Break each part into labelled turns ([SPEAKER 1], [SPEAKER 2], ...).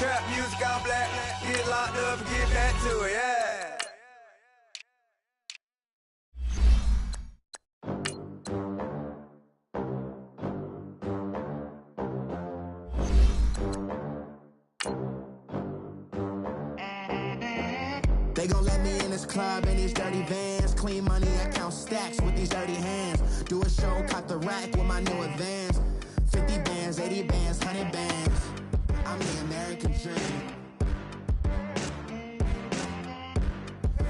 [SPEAKER 1] Trap music all black. Get locked up and get back to it, yeah.
[SPEAKER 2] They gon' let me in this club in these dirty vans. Clean money, I count stacks with these dirty hands. Do a show, cop the rack with my new advance. 50 bands, 80 bands, 100 bands. I'm the American dream.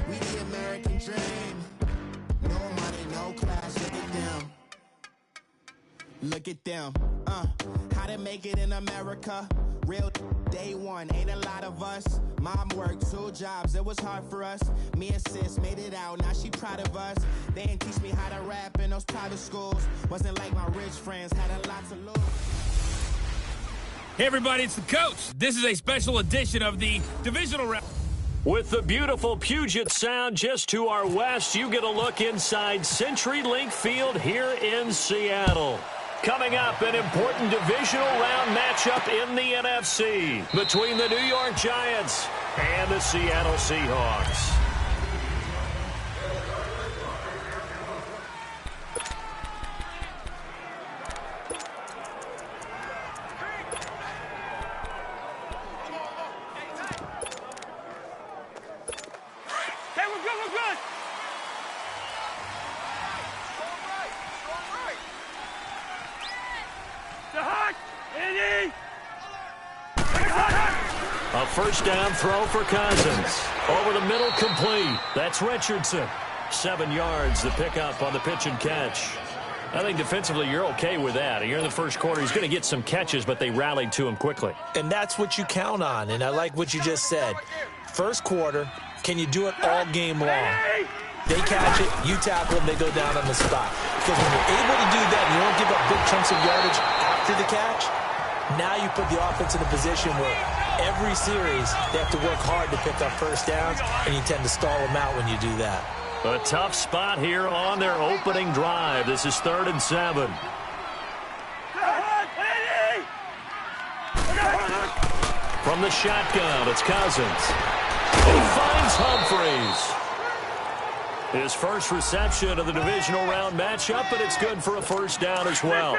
[SPEAKER 2] We the American dream. No money, no class, look at them. Look at them, how to make it in America. Real day one, ain't a lot of us. Mom worked 2 jobs, it was hard for us. Me and sis made it out, now she proud of us. They ain't teach me how to rap in those private schools. Wasn't like my rich friends, had a lot to lose.
[SPEAKER 3] Hey everybody, it's the coach. This is a special edition of the divisional round.
[SPEAKER 4] With the beautiful Puget Sound just to our west, you get a look inside CenturyLink Field here in Seattle. Coming up, an important divisional round matchup in the NFC between the New York Giants and the Seattle Seahawks.
[SPEAKER 3] Hey, we're good, we're good.
[SPEAKER 4] A first down throw for Cousins. Over the middle, complete. That's Richardson. 7 yards, the pickup on the pitch and catch. I think defensively you're okay with that. Here in the first quarter, he's going to get some catches, but they rallied to him quickly.
[SPEAKER 5] And that's what you count on, and I like what you just said. First quarter, can you do it all game long? They catch it, you tackle them, they go down on the spot. Because when you're able to do that and you don't give up big chunks of yardage after the catch, now you put the offense in a position where every series they have to work hard to pick up first downs, and you tend to stall them out when you do that.
[SPEAKER 4] A tough spot here on their opening drive. This is 3rd and 7. From the shotgun, it's Cousins. And he finds Humphreys. His first reception of the divisional round matchup, but it's good for a first down as well.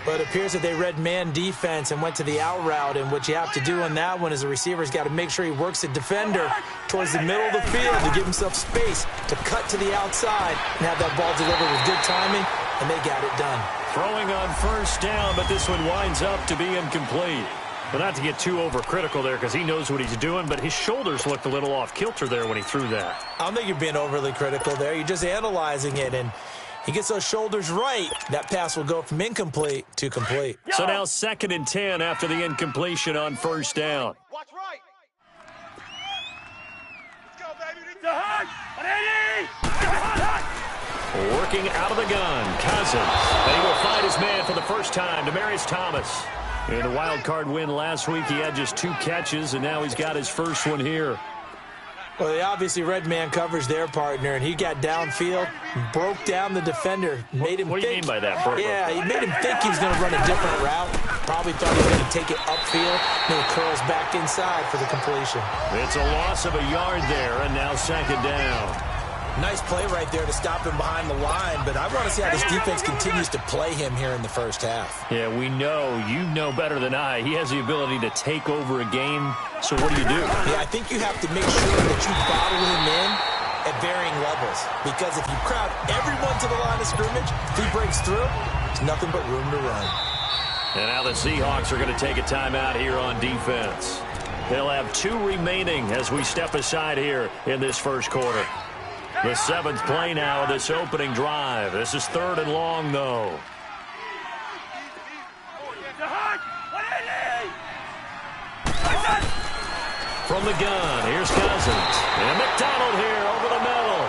[SPEAKER 5] But it appears that they read man defense and went to the out route, and what you have to do on that one is the receiver's got to make sure he works the defender towards the middle of the field to give himself space to cut to the outside and have that ball delivered with good timing, and they got it done.
[SPEAKER 4] Throwing on first down, but this one winds up to be incomplete. But not to get too overcritical there because he knows what he's doing, but his shoulders looked a little off kilter there when he threw that.
[SPEAKER 5] I don't think you're being overly critical there. You're just analyzing it, and he gets those shoulders right. That pass will go from incomplete to complete.
[SPEAKER 4] So now 2nd and 10 after the incompletion on first down.
[SPEAKER 6] Watch right. Let's go, baby.
[SPEAKER 4] Working out of the gun, Cousins. And he will find his man for the first time, Demaryius Thomas. In a wild card win last week, he had just 2 catches, and now he's got his first one here.
[SPEAKER 5] Well, they obviously red man coverage their partner, and he got downfield, broke down the defender, made him think.
[SPEAKER 4] What do you mean by that?
[SPEAKER 5] Yeah, he made him think he was going to run a different route. Probably thought he was going to take it upfield, then he curls back inside for the completion.
[SPEAKER 4] It's a loss of a yard there, and now 2nd down.
[SPEAKER 5] Nice play right there to stop him behind the line, but I want to see how this defense continues to play him here in the first half.
[SPEAKER 4] Yeah, we know. You know better than I. He has the ability to take over a game, so what do you do?
[SPEAKER 5] Yeah, I think you have to make sure that you bottle him in at varying levels, because if you crowd everyone to the line of scrimmage, if he breaks through, there's nothing but room to run.
[SPEAKER 4] And now the Seahawks are going to take a timeout here on defense. They'll have 2 remaining as we step aside here in this first quarter. The 7th play now of this opening drive. This is 3rd and long, though. From the gun, here's Cousins. And McDonald here over the middle.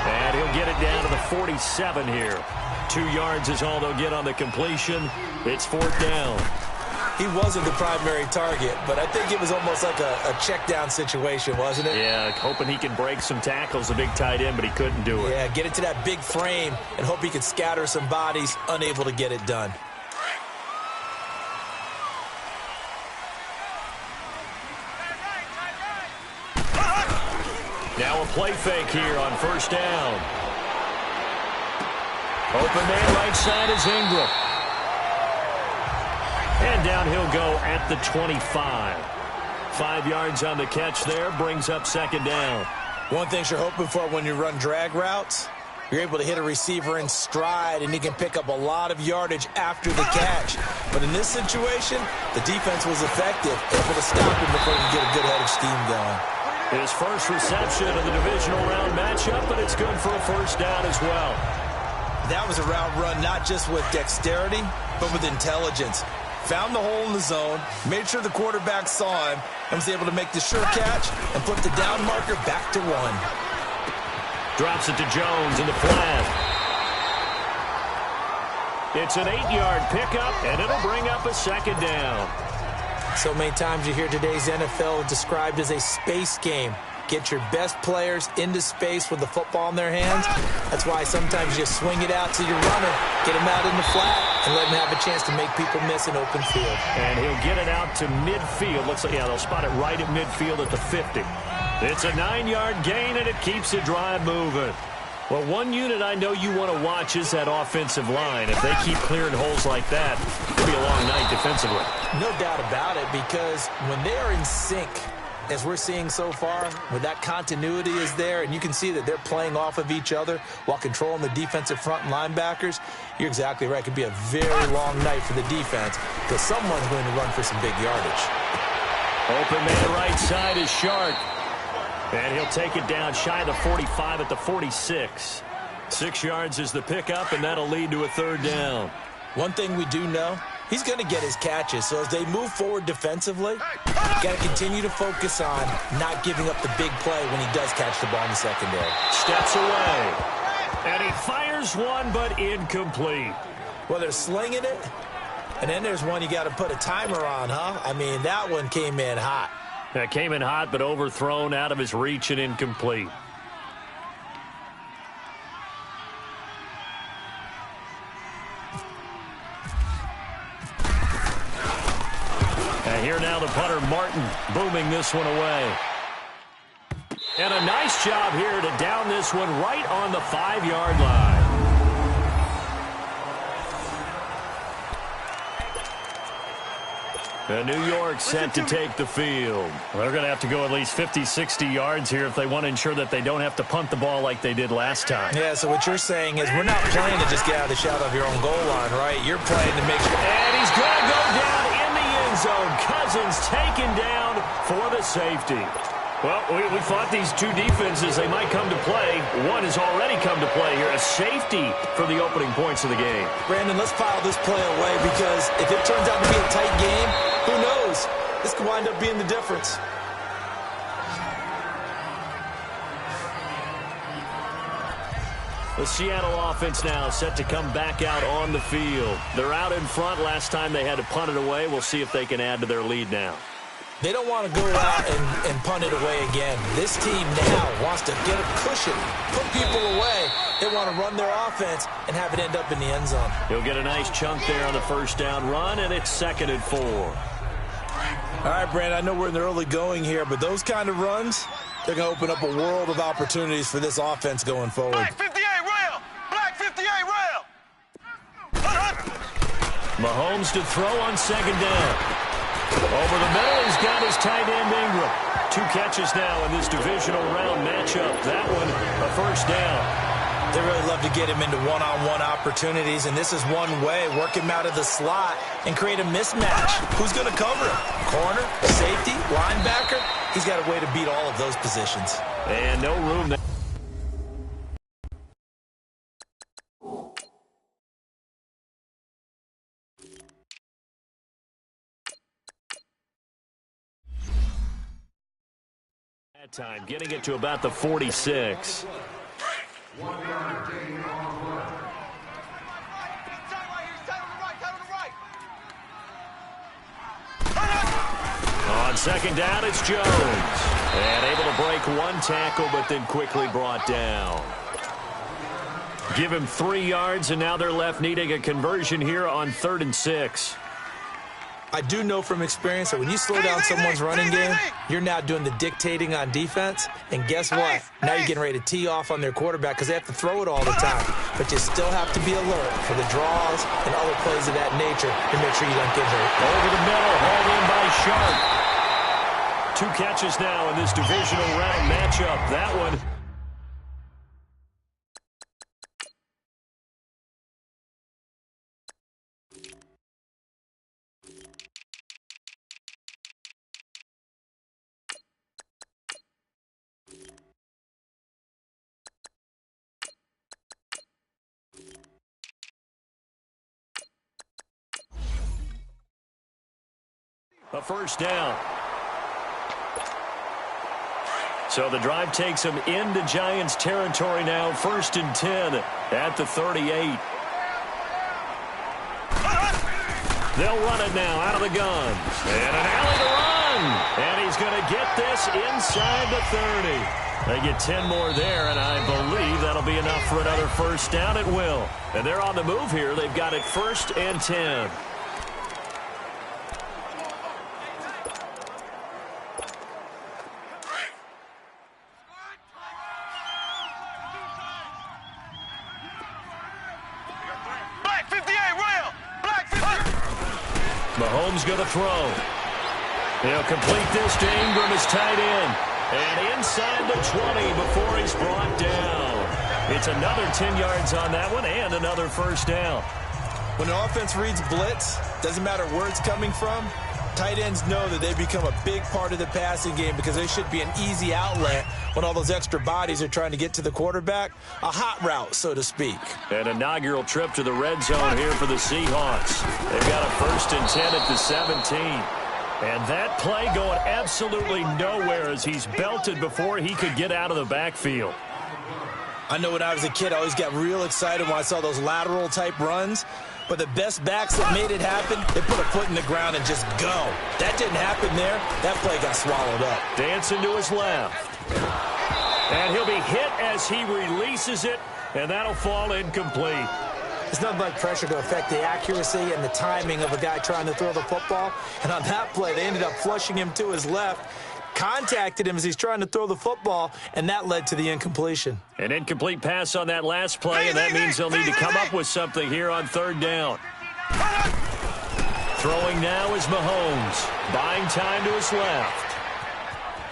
[SPEAKER 4] And he'll get it down to the 47 here. 2 yards is all they'll get on the completion. It's 4th down.
[SPEAKER 5] He wasn't the primary target, but I think it was almost like a check down situation, wasn't it?
[SPEAKER 4] Yeah, hoping he can break some tackles, a big tight end, but he couldn't do it.
[SPEAKER 5] Yeah, get it to that big frame and hope he could scatter some bodies, unable to get it done.
[SPEAKER 4] Now a play fake here on first down. Open man right side is Ingram. And down he'll go at the 25. 5 yards on the catch there, brings up second down.
[SPEAKER 5] One thing you're hoping for when you run drag routes, you're able to hit a receiver in stride, and he can pick up a lot of yardage after the catch. But in this situation, the defense was effective, able to stop him before he could get a good head of steam going.
[SPEAKER 4] His first reception of the divisional round matchup, but it's good for a first down as well.
[SPEAKER 5] That was a route run not just with dexterity, but with intelligence. Found the hole in the zone, made sure the quarterback saw him, and was able to make the sure catch and put the down marker back to 1.
[SPEAKER 4] Drops it to Jones in the flat. It's an 8-yard pickup, and it'll bring up a second down.
[SPEAKER 5] So many times you hear today's NFL described as a space game. Get your best players into space with the football in their hands. That's why sometimes you just swing it out to your runner, get him out in the flat, and let him have a chance to make people miss an open field.
[SPEAKER 4] And he'll get it out to midfield. Looks like, yeah, they'll spot it right at midfield at the 50. It's a 9-yard gain, and it keeps the drive moving. Well, one unit I know you want to watch is that offensive line. If they keep clearing holes like that, it'll be a long night defensively.
[SPEAKER 5] No doubt about it, because when they are in sync, as we're seeing so far, where that continuity is there, and you can see that they're playing off of each other while controlling the defensive front and linebackers, you're exactly right. It could be a very long night for the defense because someone's going to run for some big yardage.
[SPEAKER 4] Open man right side is Shark. And he'll take it down shy of the 45 at the 46. 6 yards is the pickup, and that'll lead to a third down.
[SPEAKER 5] One thing we do know, he's going to get his catches. So as they move forward defensively, you got to continue to focus on not giving up the big play when he does catch the ball in the secondary.
[SPEAKER 4] Steps away. And he fires one, but incomplete.
[SPEAKER 5] Well, they're slinging it. And then there's one you got to put a timer on, huh? I mean, that one came in hot.
[SPEAKER 4] That came in hot, but overthrown, out of his reach, and incomplete. And here now the punter, Martin, booming this one away. And a nice job here to down this one right on the 5-yard line. And New York set to take the field. They're going to have to go at least 50, 60 yards here if they want to ensure that they don't have to punt the ball like they did last time.
[SPEAKER 5] Yeah, so what you're saying is we're not playing to just get out of the shadow of your own goal line, right? You're playing to make sure.
[SPEAKER 4] And he's going to go down in the end zone. Cousins taken down for the safety. Well, we thought these two defenses, they might come to play. One has already come to play here, a safety for the opening points of the game.
[SPEAKER 5] Brandon, let's file this play away because if it turns out to be a tight game, who knows? This could wind up being the difference.
[SPEAKER 4] The Seattle offense now set to come back out on the field. They're out in front. Last time they had to punt it away. We'll see if they can add to their lead now.
[SPEAKER 5] They don't want to go out and punt it away again. This team now wants to get a cushion, put people away. They want to run their offense and have it end up in the end zone.
[SPEAKER 4] He'll get a nice chunk there on the first down run, and it's 2nd and 4.
[SPEAKER 5] All right, Brandon, I know we're in the early going here, but those kind of runs, they're going to open up a world of opportunities for this offense going forward.
[SPEAKER 1] Black 58 rail! Black 58 rail!
[SPEAKER 4] Mahomes to throw on 2nd down. Over the middle, he's got his tight end Ingram. 2 catches now in this divisional round matchup. That one, a first down.
[SPEAKER 5] They really love to get him into one-on-one opportunities, and this is one way, work him out of the slot and create a mismatch. Who's going to cover him? Corner, safety, linebacker? He's got a way to beat all of those positions.
[SPEAKER 4] And no room there. Time, getting it to about the 46. On 2nd down, it's Jones. And able to break 1 tackle, but then quickly brought down. Give him 3 yards, and now they're left needing a conversion here on 3rd and 6.
[SPEAKER 5] I do know from experience that when you slow down someone's running game, you're now doing the dictating on defense. And guess what? Now you're getting ready to tee off on their quarterback because they have to throw it all the time. But you still have to be alert for the draws and other plays of that nature to make sure you don't get hurt.
[SPEAKER 4] Over the middle, hauled in by Sharp. 2 catches now in this divisional round matchup. That one. A first down. So the drive takes them into Giants territory now. 1st and 10 at the 38. They'll run it now out of the gun. And an alley to run. And he's going to get this inside the 30. They get 10 more there, and I believe that'll be enough for another first down. It will. And they're on the move here. They've got it 1st and 10. Mahomes going to throw. He'll complete this to Ingram, his tight end. And inside the 20 before he's brought down. It's another 10 yards on that one and another first down.
[SPEAKER 5] When the offense reads blitz, doesn't matter where it's coming from, tight ends know that they become a big part of the passing game because they should be an easy outlet when all those extra bodies are trying to get to the quarterback. A hot route, so to speak.
[SPEAKER 4] An inaugural trip to the red zone here for the Seahawks. They've got a 1st and 10 at the 17. And that play going absolutely nowhere as he's belted before he could get out of the backfield.
[SPEAKER 5] I know when I was a kid, I always got real excited when I saw those lateral type runs. But the best backs that made it happen, they put a foot in the ground and just go. That didn't happen there. That play got swallowed up.
[SPEAKER 4] Dancing to his left. And he'll be hit as he releases it, and that'll fall incomplete.
[SPEAKER 5] It's nothing like pressure to affect the accuracy and the timing of a guy trying to throw the football. And on that play, they ended up flushing him to his left, contacted him as he's trying to throw the football, and that led to the incompletion.
[SPEAKER 4] An incomplete pass on that last play, and that means they'll need to come up with something here on 3rd down. Throwing now is Mahomes, buying time to his left.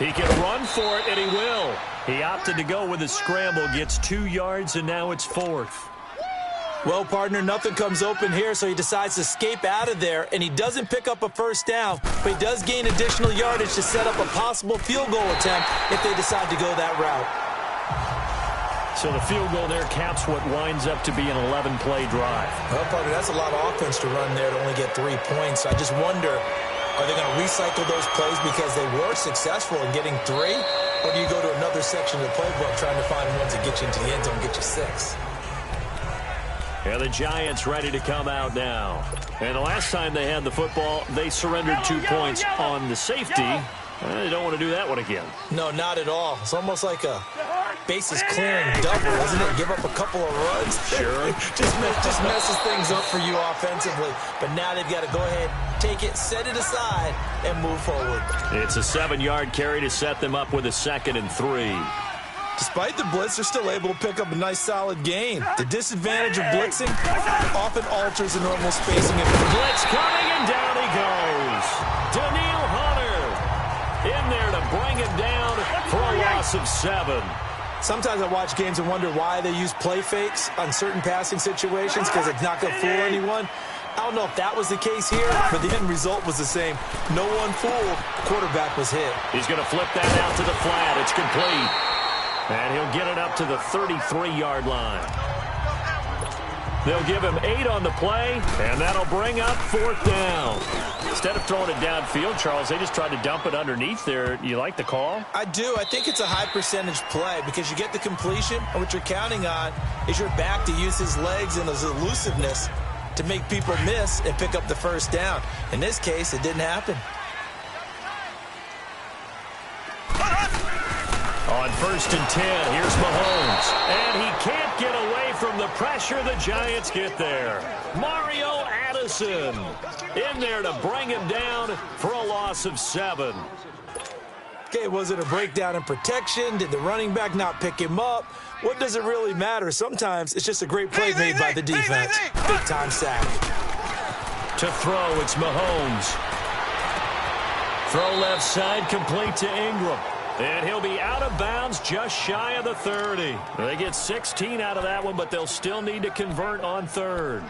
[SPEAKER 4] He can run for it, and he will. He opted to go with a scramble, gets 2 yards, and now it's 4th.
[SPEAKER 5] Well, partner, nothing comes open here, so he decides to escape out of there, and he doesn't pick up a first down, but he does gain additional yardage to set up a possible field goal attempt if they decide to go that route.
[SPEAKER 4] So the field goal there caps what winds up to be an 11-play drive.
[SPEAKER 5] Well, partner, that's a lot of offense to run there to only get 3 points. I just wonder, are they going to recycle those plays because they were successful in getting 3, or do you go to another section of the playbook trying to find ones that get you into the end zone and get you 6?
[SPEAKER 4] And the Giants ready to come out now. And the last time they had the football, they surrendered 2 points on the safety. They don't want to do that one again.
[SPEAKER 5] No, not at all. It's almost like a bases clearing double, isn't it? Give up a couple of runs.
[SPEAKER 4] Sure.
[SPEAKER 5] just messes things up for you offensively. But now they've got to go ahead, take it, set it aside, and move forward.
[SPEAKER 4] It's a 7-yard carry to set them up with a 2nd and 3.
[SPEAKER 5] Despite the blitz, they're still able to pick up a nice, solid gain. The disadvantage of blitzing often alters the normal spacing.
[SPEAKER 4] Blitz coming, and down he goes. Daniil Hunter in there to bring him down for a loss of 7.
[SPEAKER 5] Sometimes I watch games and wonder why they use play fakes on certain passing situations because it's not going to fool anyone. I don't know if that was the case here, but the end result was the same. No one fooled. The quarterback was hit.
[SPEAKER 4] He's going to flip that out to the flat. It's complete. And he'll get it up to the 33-yard line. They'll give him 8 on the play, and that'll bring up 4th down. Instead of throwing it downfield, Charles, they just tried to dump it underneath there. You like the call?
[SPEAKER 5] I do. I think it's a high-percentage play because you get the completion, and what you're counting on is your back to use his legs and his elusiveness to make people miss and pick up the first down. In this case, it didn't happen.
[SPEAKER 4] On 1st and 10, here's Mahomes. And he can't get away from the pressure. The Giants get there. Mario Madison in there to bring him down for a loss of 7.
[SPEAKER 5] Okay, was it a breakdown in protection? Did the running back not pick him up? What does it really matter? Sometimes it's just a great play made by the defense. Big-time sack.
[SPEAKER 4] To throw, it's Mahomes. Throw left side, complete to Ingram. And he'll be out of bounds just shy of the 30. They get 16 out of that one, but they'll still need to convert on 3rd.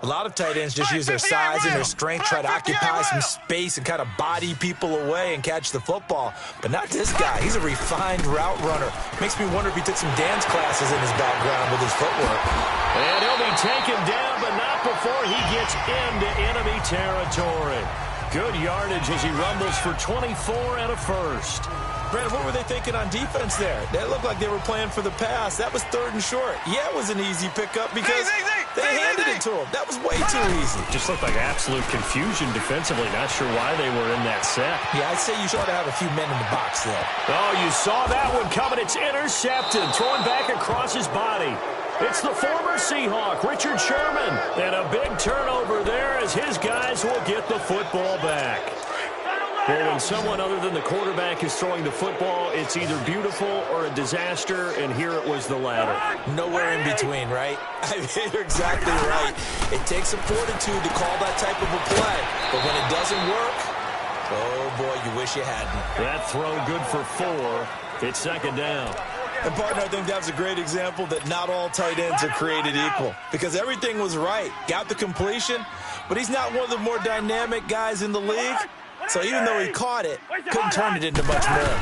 [SPEAKER 5] A lot of tight ends just use their size and their strength, try to occupy some space and kind of body people away and catch the football. But not this guy. He's a refined route runner. Makes me wonder if he took some dance classes in his background with his footwork.
[SPEAKER 4] And he'll be taken down, but not before he gets into enemy territory. Good yardage as he rumbles for 24 and a first.
[SPEAKER 5] Brad, what were they thinking on defense there? That looked like they were playing for the pass. That was 3rd and short. Yeah, it was an easy pickup because they handed it to him. That was way too easy.
[SPEAKER 4] Just looked like absolute confusion defensively. Not sure why they were in that set.
[SPEAKER 5] Yeah, I'd say you ought to have a few men in the box there.
[SPEAKER 4] Oh, you saw that one coming. It's intercepted. Thrown back across his body. It's the former Seahawk, Richard Sherman. And a big turnover there as his guys will get the football back. Well, when someone other than the quarterback is throwing the football, it's either beautiful or a disaster, and here it was the latter.
[SPEAKER 5] Nowhere in between, right? I mean, you're exactly right. It takes some fortitude to call that type of a play, but when it doesn't work, oh, boy, you wish you hadn't.
[SPEAKER 4] That throw good for 4. It's 2nd down.
[SPEAKER 5] And, partner, I think that was a great example that not all tight ends are created equal because everything was right. Got the completion, but he's not one of the more dynamic guys in the league. So even though he caught it, couldn't turn it into much more.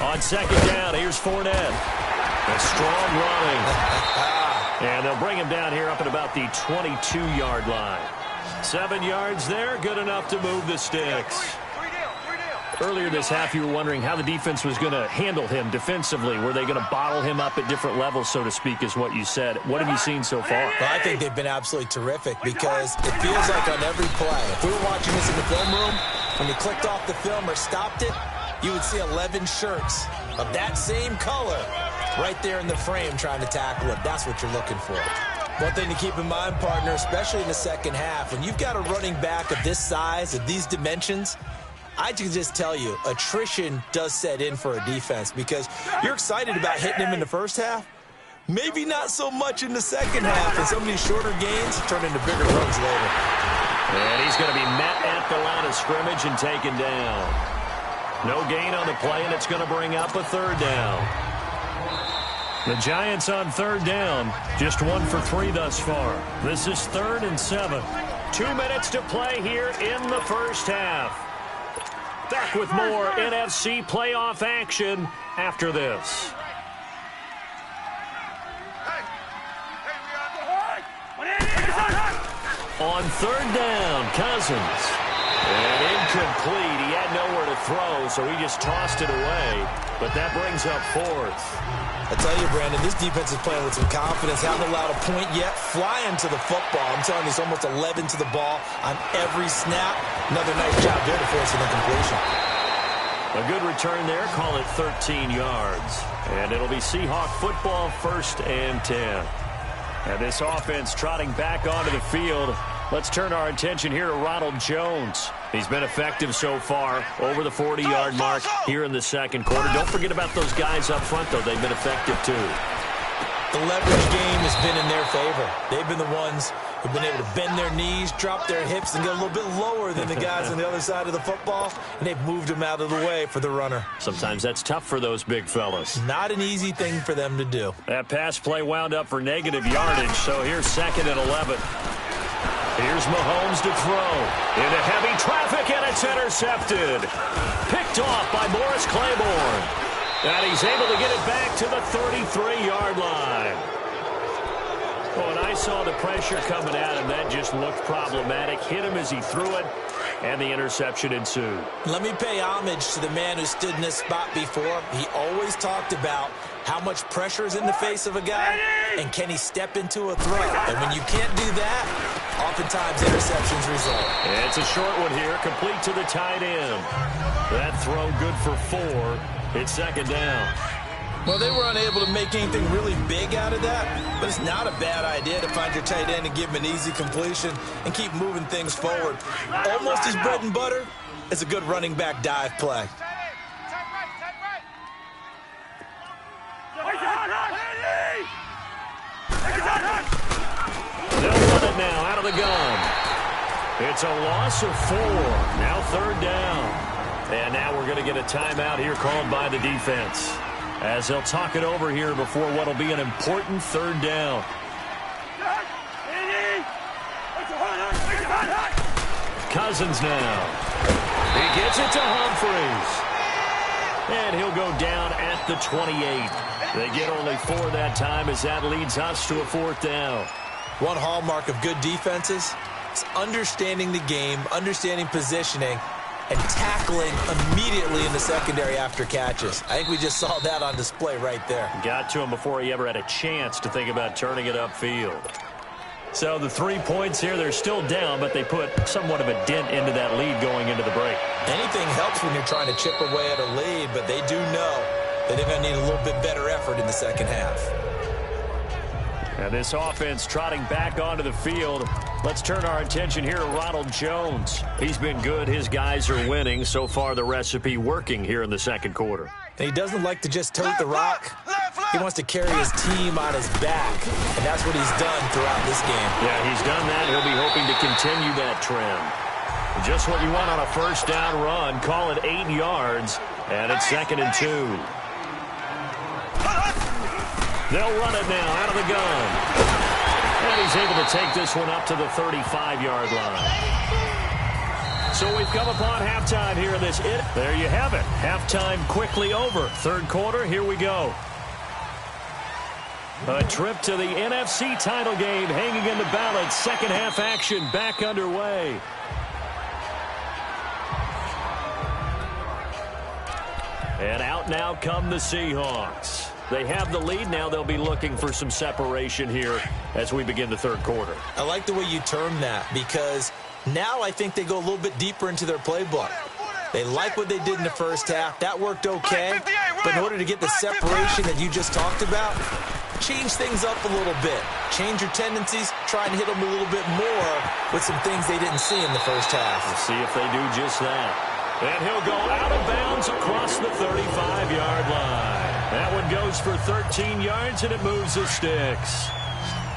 [SPEAKER 4] On 2nd down, here's Fournette. A strong running. And they'll bring him down here up at about the 22-yard line. 7 yards there, good enough to move the sticks. Earlier this half, you were wondering how the defense was going to handle him defensively. Were they going to bottle him up at different levels, so to speak, is what you said. What have you seen so far?
[SPEAKER 5] Well, I think they've been absolutely terrific because it feels like on every play, if we were watching this in the film room, when you clicked off the film or stopped it, you would see 11 shirts of that same color right there in the frame trying to tackle it. That's what you're looking for. One thing to keep in mind, partner, especially in the second half, when you've got a running back of this size, of these dimensions, I can just tell you, attrition does set in for a defense because you're excited about hitting him in the first half. Maybe not so much in the second half, and some of these shorter gains turn into bigger runs later.
[SPEAKER 4] And he's going to be met at the line of scrimmage and taken down. No gain on the play, and it's going to bring up a 3rd down. The Giants on 3rd down, just 1 for 3 thus far. This is 3rd and 7. 2 minutes to play here in the first half. Back with more NFC playoff action after this. On 3rd down, Cousins. And incomplete. He had nowhere to throw, so he just tossed it away. But that brings up 4th.
[SPEAKER 5] I tell you, Brandon, this defense is playing with some confidence. Haven't allowed a point yet. Flying to the football. I'm telling you, it's almost 11 to the ball on every snap. Another nice job there to force an incompletion.
[SPEAKER 4] A good return there. Call it 13 yards. And it'll be Seahawk football, 1st and 10. And this offense trotting back onto the field. Let's turn our attention here to Ronald Jones. He's been effective so far, over the 40-yard mark here in the second quarter. Don't forget about those guys up front, though. They've been effective, too.
[SPEAKER 5] The leverage game has been in their favor. They've been the ones who've been able to bend their knees, drop their hips, and get a little bit lower than the guys on the other side of the football, and they've moved them out of the way for the runner.
[SPEAKER 4] Sometimes that's tough for those big fellas.
[SPEAKER 5] Not an easy thing for them to do.
[SPEAKER 4] That pass play wound up for negative yardage, so here's 2nd and 11. Here's Mahomes to throw. Into heavy traffic, and it's intercepted. Picked off by Morris Claiborne. And he's able to get it back to the 33-yard line. Oh, and I saw the pressure coming at him. That just looked problematic. Hit him as he threw it, and the interception ensued.
[SPEAKER 5] Let me pay homage to the man who stood in this spot before. He always talked about how much pressure is in the face of a guy, and can he step into a throw? And when you can't do that, oftentimes interceptions result.
[SPEAKER 4] It's a short one here, complete to the tight end. That throw good for 4. It's 2nd down.
[SPEAKER 5] Well, they were unable to make anything really big out of that, but it's not a bad idea to find your tight end and give him an easy completion and keep moving things forward. Almost as bread and butter as a good running back dive play.
[SPEAKER 4] They'll run it now out of the gun. It's a loss of 4. Now 3rd down. And now we're going to get a timeout here called by the defense, as they'll talk it over here before what will be an important 3rd down. Cousins now. He gets it to Humphries. And he'll go down at the 28. They get only 4 that time, as that leads us to a 4th down.
[SPEAKER 5] One hallmark of good defenses is understanding the game, understanding positioning, and tackling immediately in the secondary after catches. I think we just saw that on display right there.
[SPEAKER 4] Got to him before he ever had a chance to think about turning it upfield. So the 3 points here, they're still down, but they put somewhat of a dent into that lead going into the break.
[SPEAKER 5] Anything helps when you're trying to chip away at a lead, but they do know that they're going to need a little bit better effort in the second half.
[SPEAKER 4] And this offense trotting back onto the field. Let's turn our attention here to Ronald Jones. He's been good. His guys are winning. So far, the recipe working here in the second quarter.
[SPEAKER 5] And he doesn't like to just tote the rock. He wants to carry his team on his back, and that's what he's done throughout this game.
[SPEAKER 4] Yeah, he's done that. He'll be hoping to continue that trend. Just what you want on a 1st down run. Call it 8 yards, and it's 2nd and 2. They'll run it now out of the gun. And he's able to take this one up to the 35-yard line. So we've come upon halftime here in this. There you have it. Halftime quickly over. 3rd quarter, here we go. A trip to the NFC title game hanging in the balance. Second half action back underway. And out now come the Seahawks. They have the lead now. They'll be looking for some separation here as we begin the 3rd quarter.
[SPEAKER 5] I like the way you term that, because now I think they go a little bit deeper into their playbook. They like what they did in the first half. That worked okay. But in order to get the separation that you just talked about, change things up a little bit. Change your tendencies. Try and hit them a little bit more with some things they didn't see in the first half.
[SPEAKER 4] We'll see if they do just that. And he'll go out of bounds across the 35-yard line. That one goes for 13 yards, and it moves the sticks.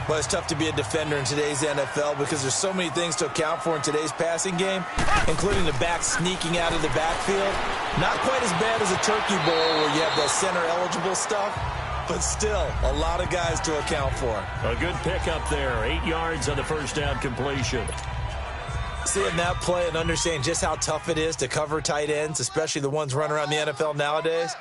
[SPEAKER 5] Well, it's tough to be a defender in today's NFL because there's so many things to account for in today's passing game, including the back sneaking out of the backfield. Not quite as bad as a turkey bowl where you have the center-eligible stuff, but still a lot of guys to account for.
[SPEAKER 4] A good pickup there. 8 yards on the 1st down completion.
[SPEAKER 5] Seeing that play and understanding just how tough it is to cover tight ends, especially the ones running around the NFL nowadays,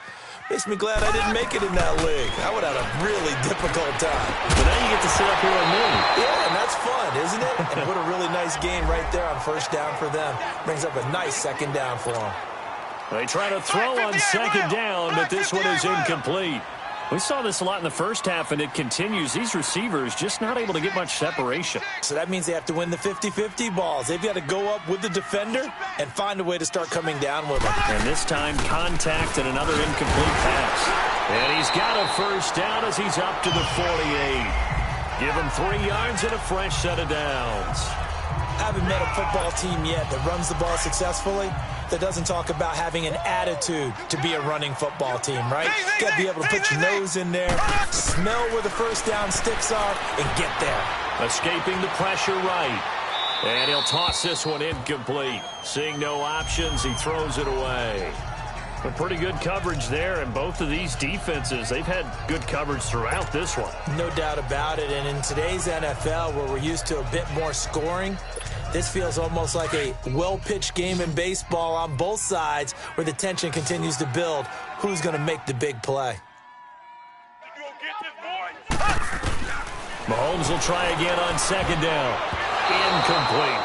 [SPEAKER 5] makes me glad I didn't make it in that league. I would have had a really difficult time.
[SPEAKER 4] But now you get to sit up here with me.
[SPEAKER 5] Yeah, and that's fun, isn't it? And what a really nice game right there on 1st down for them. Brings up a nice 2nd down for them.
[SPEAKER 4] They try to throw on 2nd down, but this one is incomplete. We saw this a lot in the first half, and it continues. These receivers just not able to get much separation.
[SPEAKER 5] So that means they have to win the 50-50 balls. They've got to go up with the defender and find a way to start coming down with them.
[SPEAKER 4] And this time, contact and another incomplete pass. And he's got a 1st down as he's up to the 48. Give him 3 yards and a fresh set of downs.
[SPEAKER 5] I haven't met a football team yet that runs the ball successfully that doesn't talk about having an attitude to be a running football team, right? You got to be able to put your nose in there, smell where the 1st down sticks are, and get there.
[SPEAKER 4] Escaping the pressure right. And he'll toss this one incomplete. Seeing no options, he throws it away. But pretty good coverage there, and both of these defenses, they've had good coverage throughout this one.
[SPEAKER 5] No doubt about it, and in today's NFL, where we're used to a bit more scoring, this feels almost like a well-pitched game in baseball on both sides where the tension continues to build. Who's going to make the big play?
[SPEAKER 4] Mahomes will try again on 2nd down. Incomplete.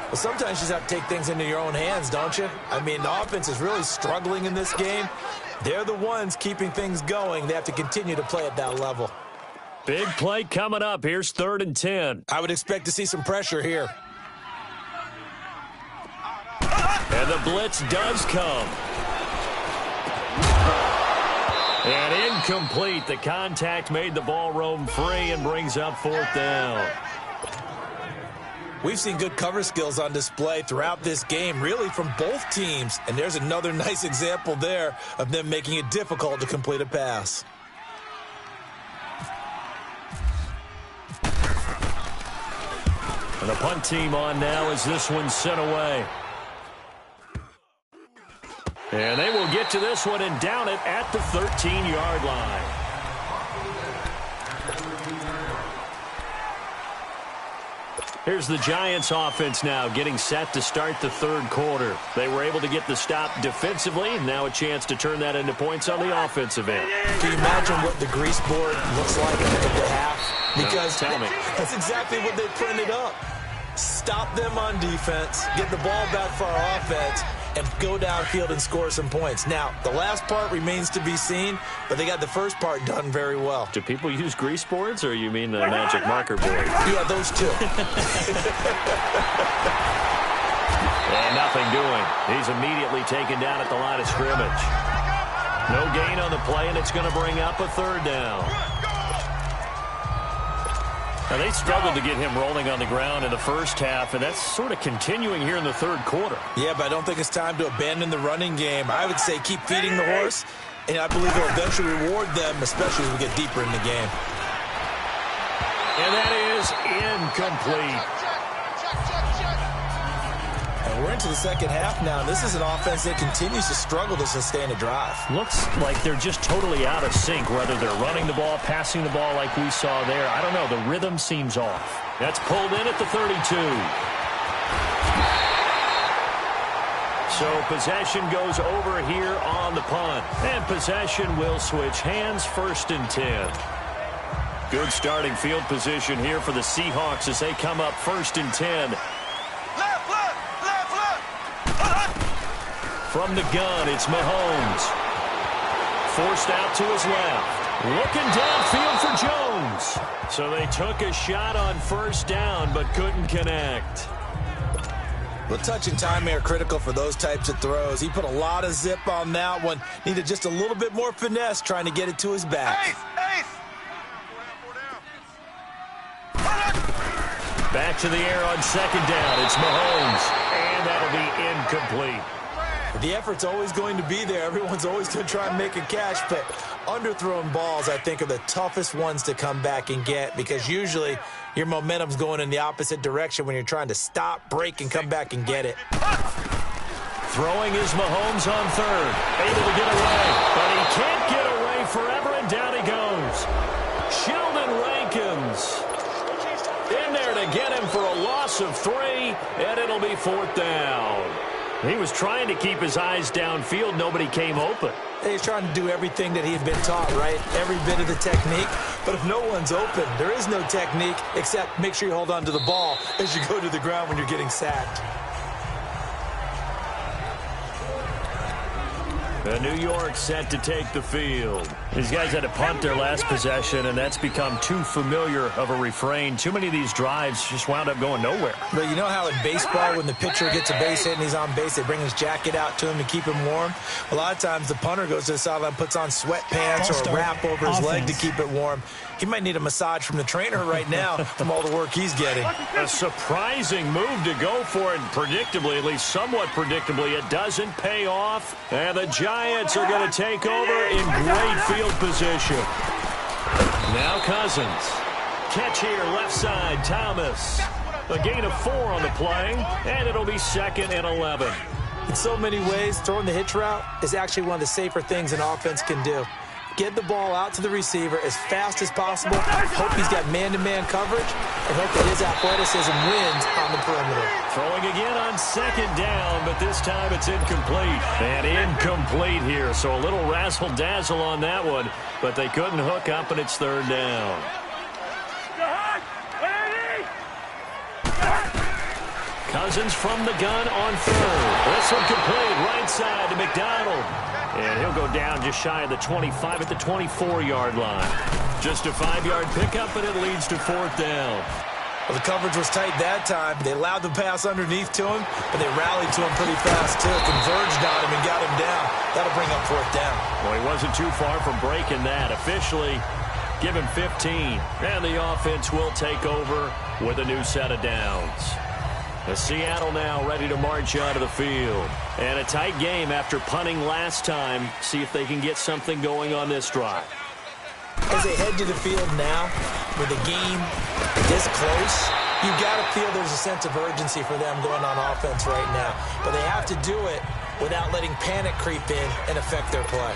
[SPEAKER 5] Well, sometimes you just have to take things into your own hands, don't you? I mean, the offense is really struggling in this game. They're the ones keeping things going. They have to continue to play at that level.
[SPEAKER 4] Big play coming up. Here's 3rd and 10.
[SPEAKER 5] I would expect to see some pressure here.
[SPEAKER 4] And the blitz does come. And incomplete. The contact made the ball roam free and brings up 4th down.
[SPEAKER 5] We've seen good cover skills on display throughout this game, really from both teams. And there's another nice example there of them making it difficult to complete a pass.
[SPEAKER 4] And the punt team on now as this one's sent away. And they will get to this one and down it at the 13-yard line. Here's the Giants offense now getting set to start the 3rd quarter. They were able to get the stop defensively. Now a chance to turn that into points on the offensive end.
[SPEAKER 5] Can you imagine what the grease board looks like at the half? Because
[SPEAKER 4] no, tell me.
[SPEAKER 5] That's exactly what they printed up. Stop them on defense, get the ball back for our offense, and go downfield and score some points. Now, the last part remains to be seen, but they got the first part done very well.
[SPEAKER 4] Do people use grease boards, or you mean the magic marker board?
[SPEAKER 5] Yeah, those two.
[SPEAKER 4] And nothing doing. He's immediately taken down at the line of scrimmage. No gain on the play, and it's going to bring up a 3rd down. Now, they struggled to get him rolling on the ground in the first half, and that's sort of continuing here in the 3rd quarter.
[SPEAKER 5] Yeah, but I don't think it's time to abandon the running game. I would say keep feeding the horse, and I believe it'll eventually reward them, especially as we get deeper in the game.
[SPEAKER 4] And that is incomplete.
[SPEAKER 5] And we're into the second half now. This is an offense that continues to struggle to sustain a drive.
[SPEAKER 4] Looks like they're just totally out of sync, whether they're running the ball, passing the ball like we saw there. I don't know. The rhythm seems off. That's pulled in at the 32. So possession goes over here on the punt. And possession will switch hands, 1st and 10. Good starting field position here for the Seahawks as they come up 1st and 10. From the gun, it's Mahomes. Forced out to his left. Looking downfield for Jones. So they took a shot on 1st down, but couldn't connect.
[SPEAKER 5] Well, touch and timing are critical for those types of throws. He put a lot of zip on that one. Needed just a little bit more finesse trying to get it to his back.
[SPEAKER 4] Back to the air on 2nd down. It's Mahomes. And that'll be incomplete.
[SPEAKER 5] The effort's always going to be there. Everyone's always going to try and make a catch, but underthrown balls, I think, are the toughest ones to come back and get because usually your momentum's going in the opposite direction when you're trying to stop, break, and come back and get it.
[SPEAKER 4] Throwing is Mahomes on 3rd. Able to get away, but he can't get away forever, and down he goes. Sheldon Rankins in there to get him for a loss of 3, and it'll be 4th down. He was trying to keep his eyes downfield. Nobody came open.
[SPEAKER 5] He's trying to do everything that he had been taught, right? Every bit of the technique. But if no one's open, there is no technique except make sure you hold on to the ball as you go to the ground when you're getting sacked.
[SPEAKER 4] New York set to take the field. These guys had to punt their last possession, and that's become too familiar of a refrain. Too many of these drives just wound up going nowhere.
[SPEAKER 5] But you know how in baseball, when the pitcher gets a base hit and he's on base, they bring his jacket out to him to keep him warm? A lot of times the punter goes to the sideline, puts on sweatpants or a wrap over his leg to keep it warm. He might need a massage from the trainer right now from all the work he's getting.
[SPEAKER 4] A surprising move to go for it, predictably, at least somewhat predictably. It doesn't pay off, and the Giants are going to take over in great field position. Now Cousins. Catch here, left side, Thomas. A gain of 4 on the play, and it'll be 2nd and 11.
[SPEAKER 5] In so many ways, throwing the hitch route is actually one of the safer things an offense can do. Get the ball out to the receiver as fast as possible. Hope he's got man-to-man coverage, and hope that his athleticism wins on the perimeter.
[SPEAKER 4] Throwing again on 2nd down, but this time it's incomplete. And incomplete here, so a little razzle-dazzle on that one, but they couldn't hook up, and it's 3rd down. Cousins from the gun on 3rd. This one complete, right side to McDonald. And he'll go down just shy of the 25 at the 24-yard line. Just a 5-yard pickup, and it leads to 4th down.
[SPEAKER 5] Well, the coverage was tight that time. They allowed the pass underneath to him, but they rallied to him pretty fast, too. Converged on him and got him down. That'll bring up fourth down.
[SPEAKER 4] Well, he wasn't too far from breaking that. Officially, give him 15. And the offense will take over with a new set of downs. The Seattle now ready to march out of the field. And a tight game after punting last time. See if they can get something going on this drive.
[SPEAKER 5] As they head to the field now, with the game this close, you got to feel there's a sense of urgency for them going on offense right now. But they have to do it without letting panic creep in and affect their play.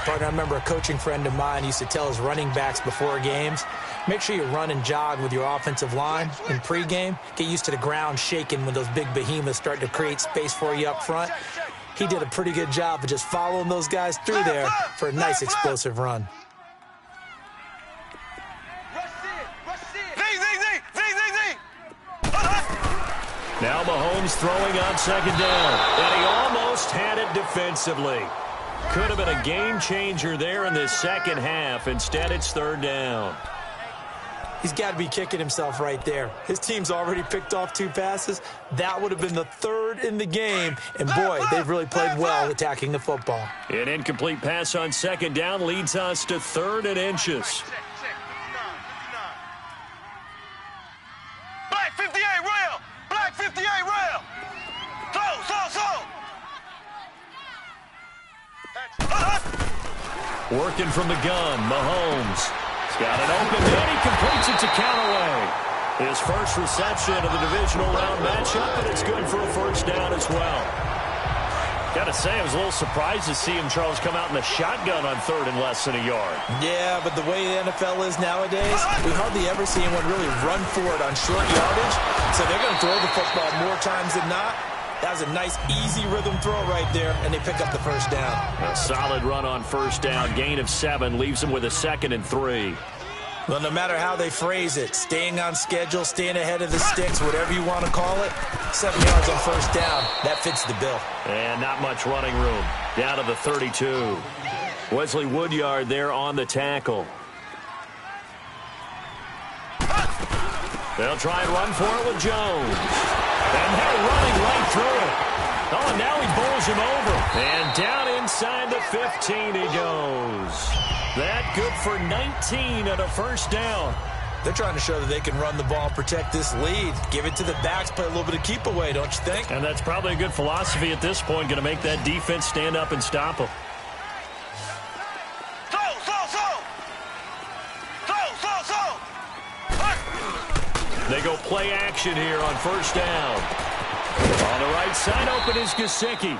[SPEAKER 5] Partner, I remember a coaching friend of mine used to tell his running backs before games, make sure you run and jog with your offensive line in pregame. Get used to the ground shaking when those big behemoths start to create space for you up front. He did a pretty good job of just following those guys through there for a nice explosive run.
[SPEAKER 4] Now Mahomes throwing on second down, and he almost had it defensively. Could have been a game changer there in this second half. Instead, it's third down.
[SPEAKER 5] He's got to be kicking himself right there. His team's already picked off 2 passes. That would have been the third in the game. And, boy, they've really played well attacking the football.
[SPEAKER 4] An incomplete pass on second down leads us to 3rd and inches.
[SPEAKER 1] Black 58 rail! Black 58 rail!
[SPEAKER 4] Working from the gun, Mahomes. He's got it open, and he completes it to Callaway. His first reception of the divisional round matchup, and it's good for a first down as well. Got to say, I was a little surprised to see him, Charles, come out in the shotgun on 3rd and less than a yard.
[SPEAKER 5] Yeah, but the way the NFL is nowadays, we hardly ever see anyone really run for it on short yardage. So they're going to throw the football more times than not. That was a nice, easy rhythm throw right there, and they pick up the first down.
[SPEAKER 4] A solid run on first down. Gain of 7 leaves them with a 2nd and 3.
[SPEAKER 5] Well, no matter how they phrase it, staying on schedule, staying ahead of the sticks, whatever you want to call it, 7 yards on first down, that fits the bill. And
[SPEAKER 4] not much running room. Down to the 32. Wesley Woodyard there on the tackle. They'll try and run for it with Jones. And they're running right through it. Oh, and now he bowls him over. And down inside the 15 he goes. That good for 19 and a first down.
[SPEAKER 5] They're trying to show that they can run the ball and protect this lead. Give it to the backs, play a little bit of keep away, don't you think?
[SPEAKER 4] And that's probably a good philosophy at this point, going to make that defense stand up and stop them. They go play action here on first down. On the right side open is Gesicki.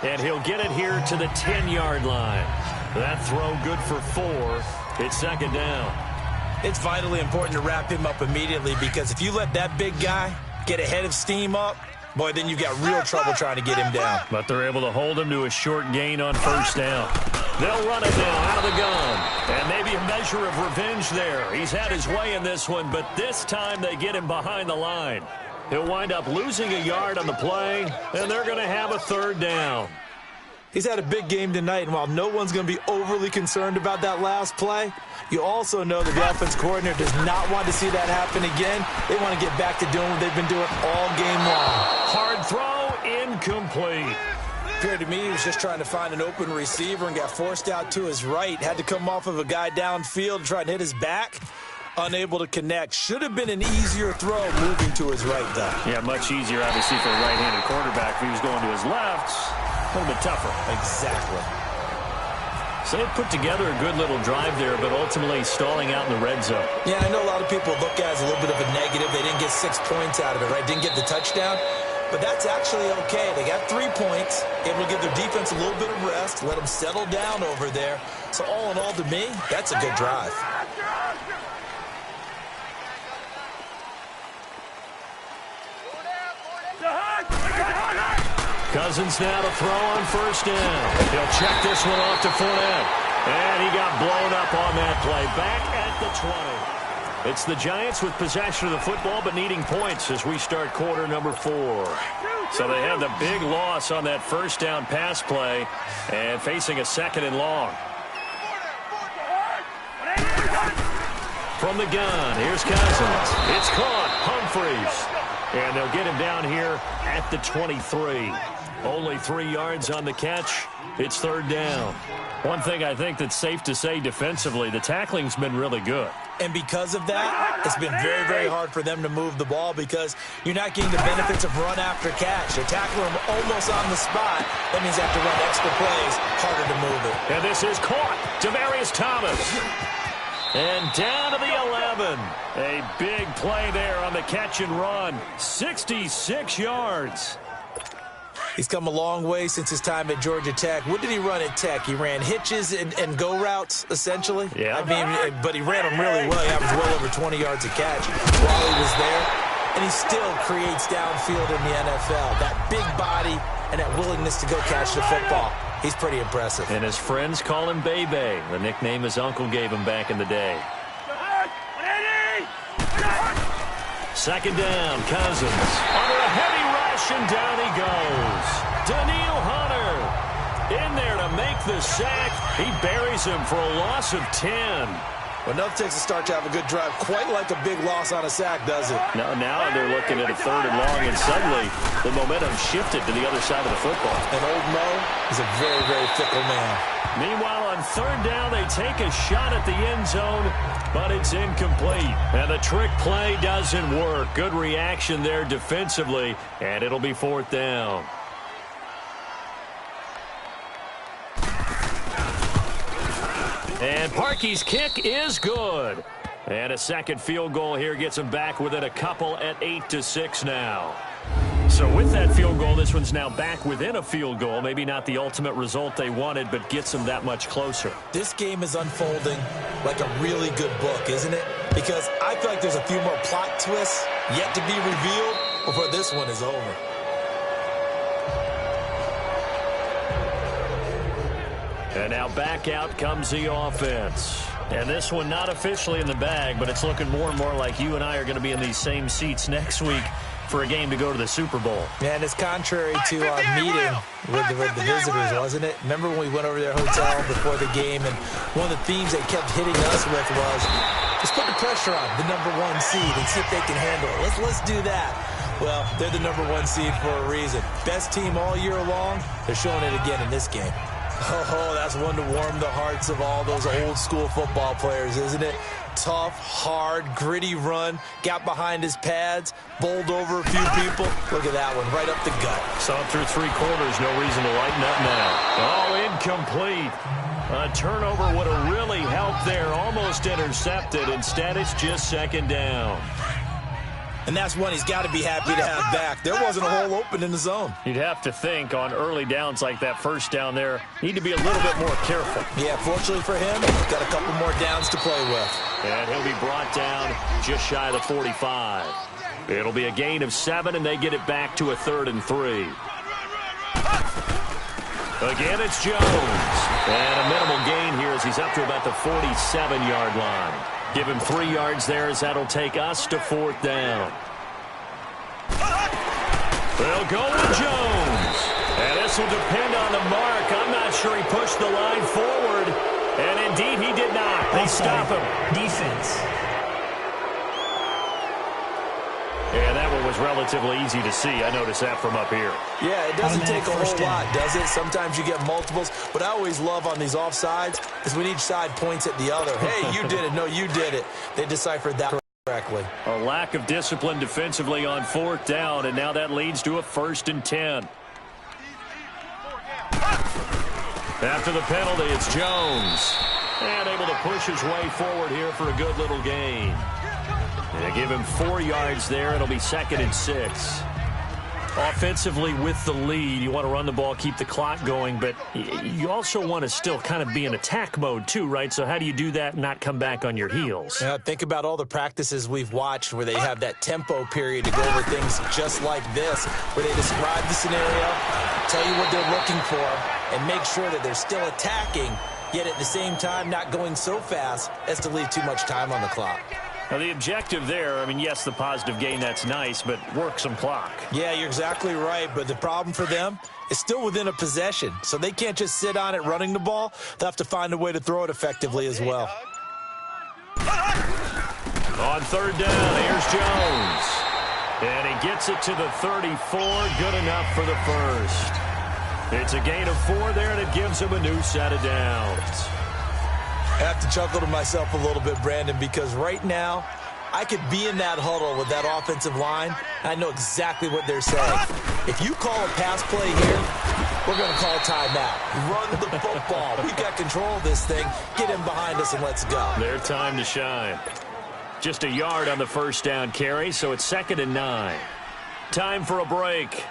[SPEAKER 4] And he'll get it here to the 10-yard line. That throw good for 4. It's second down.
[SPEAKER 5] It's vitally important to wrap him up immediately because if you let that big guy get ahead of steam up, boy, then you've got real trouble trying to get him down.
[SPEAKER 4] But they're able to hold him to a short gain on first down. They'll run it now out of the gun. And maybe a measure of revenge there. He's had his way in this one, but this time they get him behind the line. He'll wind up losing a yard on the play, and they're going to have a third down.
[SPEAKER 5] He's had a big game tonight, and while no one's going to be overly concerned about that last play, you also know that the offense coordinator does not want to see that happen again. They want to get back to doing what they've been doing all game long.
[SPEAKER 4] Hard throw, incomplete.
[SPEAKER 5] Appeared to me he was just trying to find an open receiver and got forced out to his right. Had to come off of a guy downfield to try and hit his back. Unable to connect. Should have been an easier throw moving to his right, though.
[SPEAKER 4] Yeah, much easier, obviously, for a right-handed quarterback. If he was going to his left, a little bit tougher.
[SPEAKER 5] Exactly.
[SPEAKER 4] So they put together a good little drive there, but ultimately stalling out in the red zone.
[SPEAKER 5] Yeah, I know a lot of people look at it as a little bit of a negative. They didn't get 6 points out of it, right? Didn't get the touchdown. But that's actually okay. They got 3 points, able to give their defense a little bit of rest, let them settle down over there. So all in all, to me, that's a good drive.
[SPEAKER 4] Cousins now to throw on first down. He'll check this one off to Fournette. And he got blown up on that play. Back at the 20. It's the Giants with possession of the football but needing points as we start quarter number 4. So they have the big loss on that first down pass play and facing a 2nd and long. From the gun, here's Cousins. It's caught. Humphreys. And they'll get him down here at the 23. Only 3 yards on the catch. It's third down. One thing I think that's safe to say defensively, the tackling's been really good.
[SPEAKER 5] And because of that, it's been very, very hard for them to move the ball because you're not getting the benefits of run after catch. They're tackling them almost on the spot. That means they have to run extra plays, harder to move it.
[SPEAKER 4] And this is caught. Demaryius Thomas. And down to the 11. A big play there on the catch and run. 66 yards.
[SPEAKER 5] He's come a long way since his time at Georgia Tech. What did he run at Tech? He ran hitches and go routes, essentially.
[SPEAKER 4] Yeah.
[SPEAKER 5] I mean, but he ran them really well. He averaged well over 20 yards a catch while he was there. And he still creates downfield in the NFL. That big body and that willingness to go catch the football. He's pretty impressive.
[SPEAKER 4] And his friends call him Bebe, the nickname his uncle gave him back in the day. Second down, Cousins. Under a heavy rush, and down he goes. Daniil Hunter in there to make the sack. He buries him for a loss of 10.
[SPEAKER 5] Well, enough takes a start to have a good drive. Quite like a big loss on a sack, does it?
[SPEAKER 4] Now they're looking at a third and long, and suddenly the momentum shifted to the other side of the football.
[SPEAKER 5] And old Mo is a very, very fickle man.
[SPEAKER 4] Meanwhile, on third down, they take a shot at the end zone, but it's incomplete. And the trick play doesn't work. Good reaction there defensively, and it'll be fourth down. And Parkey's kick is good. And a second field goal here gets them back within a couple at 8-6 now. So with that field goal, this one's now back within a field goal. Maybe not the ultimate result they wanted, but gets them that much closer.
[SPEAKER 5] This game is unfolding like a really good book, isn't it? Because I feel like there's a few more plot twists yet to be revealed before this one is over.
[SPEAKER 4] And now back out comes the offense. And this one not officially in the bag, but it's looking more and more like you and I are going to be in these same seats next week for a game to go to the Super Bowl.
[SPEAKER 5] And it's contrary to our meeting with the visitors, wasn't it? Remember when we went over their hotel before the game, and one of the themes they kept hitting us with was, just put the pressure on the #1 seed and see if they can handle it. Let's do that. Well, they're the #1 seed for a reason. Best team all year long. They're showing it again in this game. Oh, that's one to warm the hearts of all those old school football players, isn't it? Tough, hard, gritty run, got behind his pads, bowled over a few people. Look at that one, right up the gut.
[SPEAKER 4] Saw him through 3 quarters, no reason to lighten up now. Oh, incomplete. A turnover would have really helped there, almost intercepted. Instead, it's just second down.
[SPEAKER 5] And that's one he's got to be happy to have back. There wasn't a hole open in the zone.
[SPEAKER 4] You'd have to think on early downs like that first down there, need to be a little bit more careful.
[SPEAKER 5] Yeah, fortunately for him, he's got a couple more downs to play with.
[SPEAKER 4] And he'll be brought down just shy of the 45. It'll be a gain of 7, and they get it back to a 3rd and 3. Again, it's Jones. And a minimal gain here as he's up to about the 47-yard line. Give him 3 yards there as that'll take us to 4th down. They'll go with Jones. And this will depend on the mark. I'm not sure he pushed the line forward. And indeed, he did not. They stop him.
[SPEAKER 6] Defense.
[SPEAKER 4] And that one was relatively easy to see. I noticed that from up here.
[SPEAKER 5] Yeah, it doesn't take a whole lot, does it? Sometimes you get multiples. What I always love on these offsides is when each side points at the other. Hey, you did it. No, you did it. They deciphered that correctly.
[SPEAKER 4] A lack of discipline defensively on 4th down, and now that leads to a 1st and 10. After the penalty, it's Jones. And able to push his way forward here for a good little gain. They give him 4 yards there. It'll be 2nd and 6. Offensively with the lead, you want to run the ball, keep the clock going, but you also want to still kind of be in attack mode too, right? So how do you do that and not come back on your heels?
[SPEAKER 5] Yeah, think about all the practices we've watched where they have that tempo period to go over things just like this, where they describe the scenario, tell you what they're looking for, and make sure that they're still attacking, yet at the same time not going so fast as to leave too much time on the clock.
[SPEAKER 4] Now, the objective there, I mean, yes, the positive gain, that's nice, but work some clock.
[SPEAKER 5] Yeah, you're exactly right, but the problem for them is still within a possession, so they can't just sit on it running the ball. They'll have to find a way to throw it effectively as well.
[SPEAKER 4] On third down, here's Jones. And he gets it to the 34. Good enough for the first. It's a gain of 4 there, and it gives him a new set of downs.
[SPEAKER 5] I have to chuckle to myself a little bit, Brandon, because right now I could be in that huddle with that offensive line, and I know exactly what they're saying. If you call a pass play here, we're going to call a timeout. Run the football. We've got control of this thing. Get him behind us and let's go.
[SPEAKER 4] Their time to shine. Just a yard on the first down carry, so it's 2nd and 9. Time for a break.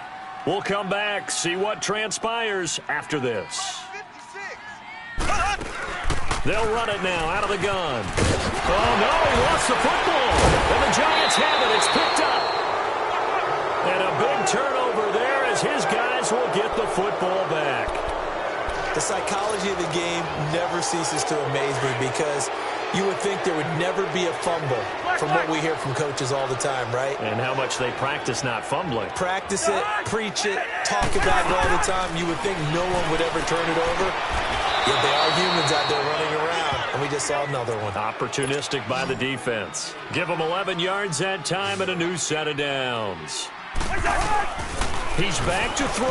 [SPEAKER 4] We'll come back, see what transpires after this. They'll run it now out of the gun. Oh, no, he lost the football. And the Giants have it. It's picked up. And a big turnover there as his guys will get the football back.
[SPEAKER 5] The psychology of the game never ceases to amaze me because you would think there would never be a fumble from what we hear from coaches all the time, right?
[SPEAKER 4] And how much they practice not fumbling.
[SPEAKER 5] Practice it, preach it, talk about it all the time. You would think no one would ever turn it over. Yet they are humans out there running around, and we just saw another one.
[SPEAKER 4] Opportunistic by the defense. Give them 11 yards that time and a new set of downs. He's back to throw.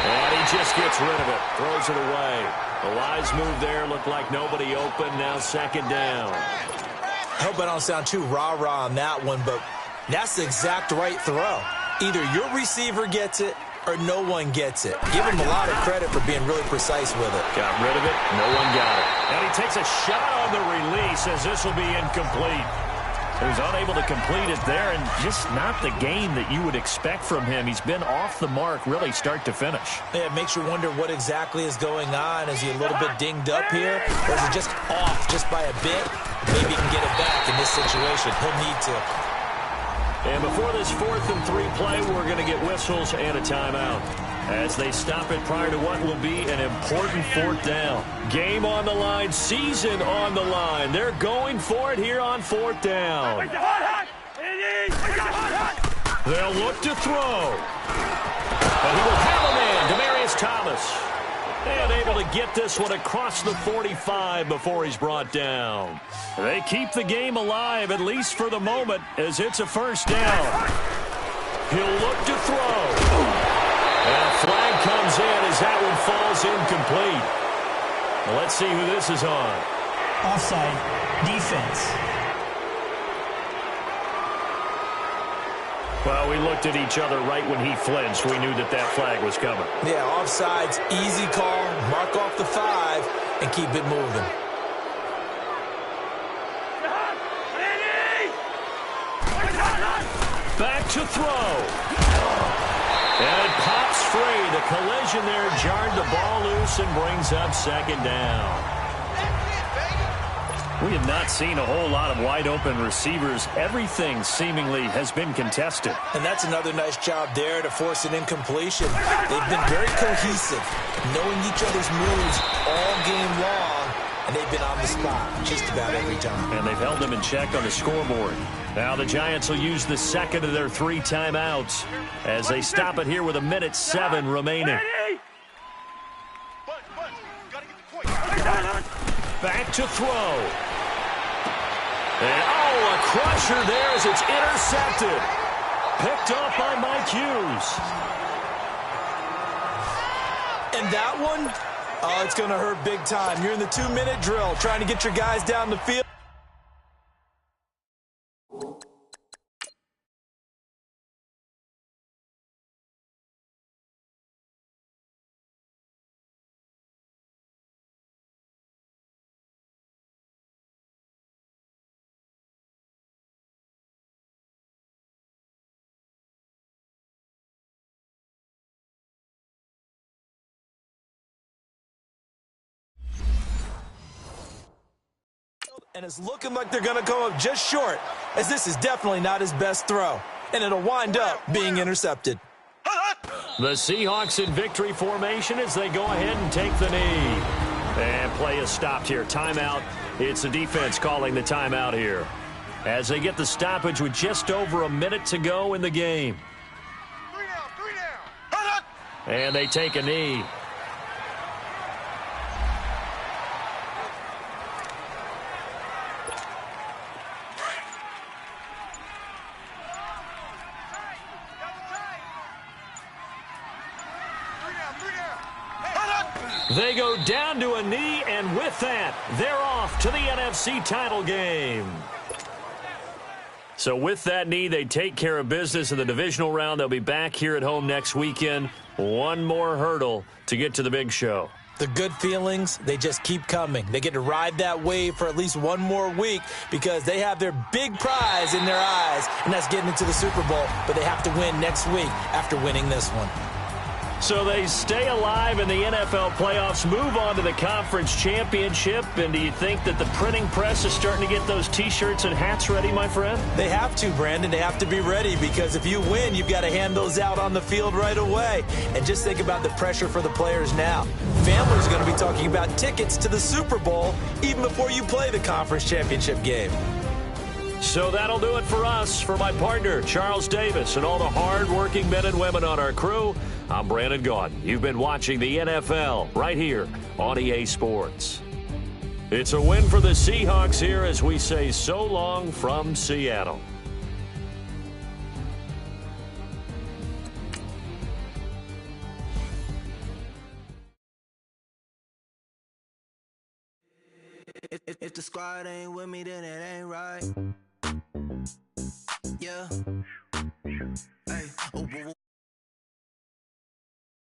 [SPEAKER 4] And he just gets rid of it. Throws it away. The wise move there. Looked like nobody open. Now 2nd down.
[SPEAKER 5] I hope I don't sound too rah-rah on that one, but that's the exact right throw. Either your receiver gets it or no one gets it. Give him a lot of credit for being really precise with it.
[SPEAKER 4] Got rid of it. No one got it. And he takes a shot on the release as this will be incomplete. He was unable to complete it there, and just not the game that you would expect from him. He's been off the mark really start to finish.
[SPEAKER 5] Yeah, it makes you wonder what exactly is going on. Is he a little bit dinged up here, or is he just off just by a bit? Maybe he can get it back in this situation. He'll need to.
[SPEAKER 4] And before this 4th and 3 play, we're going to get whistles and a timeout as they stop it prior to what will be an important 4th down. Game on the line, season on the line. They're going for it here on 4th down. They'll look to throw. And he will have a man, Demaryius Thomas. And able to get this one across the 45 before he's brought down. They keep the game alive, at least for the moment, as it's a 1st down. He'll look to throw. And a flag comes in as that one falls incomplete. Well, let's see who this is on.
[SPEAKER 6] Offside, defense.
[SPEAKER 4] Well, we looked at each other right when he flinched. We knew that that flag was coming.
[SPEAKER 5] Yeah, offsides, easy call. Mark off the 5 and keep it moving.
[SPEAKER 4] Back to throw. And it pops free. The collision there jarred the ball loose and brings up 2nd down. We have not seen a whole lot of wide-open receivers. Everything seemingly has been contested.
[SPEAKER 5] And that's another nice job there to force an incompletion. They've been very cohesive, knowing each other's moves all game long, and they've been on the spot just about every time.
[SPEAKER 4] And they've held them in check on the scoreboard. Now the Giants will use the 2nd of their 3 timeouts as they stop it here with 1:07 remaining. Back to throw. And, oh, a crusher there as it's intercepted. Picked up by Mike Hughes.
[SPEAKER 5] And that one, oh, it's going to hurt big time. You're in the 2-minute drill trying to get your guys down the field. And it's looking like they're going to come up just short, as this is definitely not his best throw. And it'll wind up being intercepted.
[SPEAKER 4] The Seahawks in victory formation as they go ahead and take the knee. And play is stopped here. Timeout. It's the defense calling the timeout here as they get the stoppage with just over a minute to go in the game.
[SPEAKER 1] 3 down.
[SPEAKER 4] And they take a knee. They go down to a knee, and with that, they're off to the NFC title game. So with that knee, they take care of business in the divisional round. They'll be back here at home next weekend. One more hurdle to get to the big show.
[SPEAKER 5] The good feelings, they just keep coming. They get to ride that wave for at least one more week because they have their big prize in their eyes, and that's getting into the Super Bowl. But they have to win next week after winning this one.
[SPEAKER 4] So they stay alive in the NFL playoffs, move on to the conference championship. And do you think that the printing press is starting to get those T-shirts and hats ready, my friend?
[SPEAKER 5] They have to, Brandon. They have to be ready because if you win, you've got to hand those out on the field right away. And just think about the pressure for the players now. Families are going to be talking about tickets to the Super Bowl even before you play the conference championship game.
[SPEAKER 4] So that'll do it for us. For my partner, Charles Davis, and all the hard-working men and women on our crew, I'm Brandon Gaudin. You've been watching the NFL right here on EA Sports. It's a win for the Seahawks here as we say so long from Seattle.
[SPEAKER 2] If the squad ain't with me, then it ain't right. Yeah.